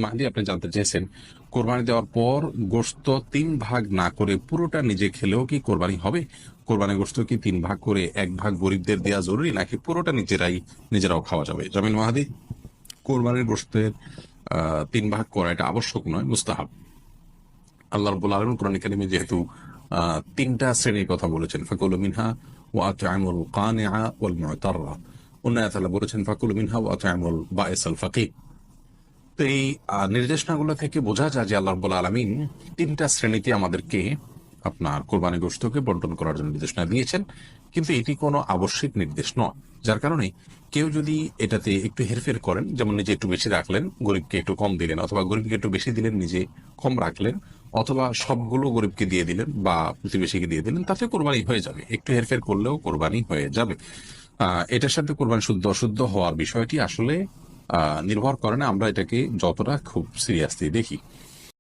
মাহদি, আপনি জানতে চেয়েছেন কোরবানি দেওয়ার পর গোশত 3 ভাগ না করে পুরোটা নিজে খেলেও কি কোরবানি হবে? কোরবানি গোশত কি 3 ভাগ করে 1 ভাগ গরিবদের দেওয়া জরুরি, নাকি পুরোটা নিজেরাও খাওয়া যাবে? জামিল মাহাদি, কোরবানির গোশতের 3 ভাগ করা এটা আবশ্যক নয়, মুস্তাহাব। আল্লাহ রাব্বুল আলামিন কোরআন কারীমে যেহেতু 3টা শ্রেণীর কথা বলেছেন, ফাকুলু মিনহা ওয়া আত'আমুল কানিআ ওয়াল মু'তাররা, অন্য আয়াতে আল্লাহ বলেছেন ফাকুলু মিনহা ওয়া আত'আমুল বাঈসাল ফাকির। তো এই নির্দেশনাগুলো থেকে বোঝা যায় যে আল্লাহ রাব্বুল আলামিন 3টা শ্রেণীতে আমাদেরকে আপনার কোরবানি গোশতকে বন্টন করার জন্য নির্দেশনা দিয়েছেন, কিন্তু এটি কোনো আবশ্যিক নির্দেশ নয়। যার কারণে কেউ যদি এটাতে একটু হেরফের করেন, যেমন নিজে একটু বেশি রাখলেন, গরিবকে একটু কম দিলেন, অথবা গরিবকে একটু বেশি দিলেন, নিজে কম রাখলেন, অথবা সবগুলো গরিবকে দিয়ে দিলেন বা প্রতিবেশীকে দিয়ে দিলেন, তাতে কোরবানি হয়ে যাবে। একটু হেরফের করলেও কোরবানি হয়ে যাবে। এটার সাথে কোরবানি শুদ্ধ অশুদ্ধ হওয়ার বিষয়টি আসলে নির্ভর করে না, আমরা এটাকে যতটা খুব সিরিয়াসলি দেখি।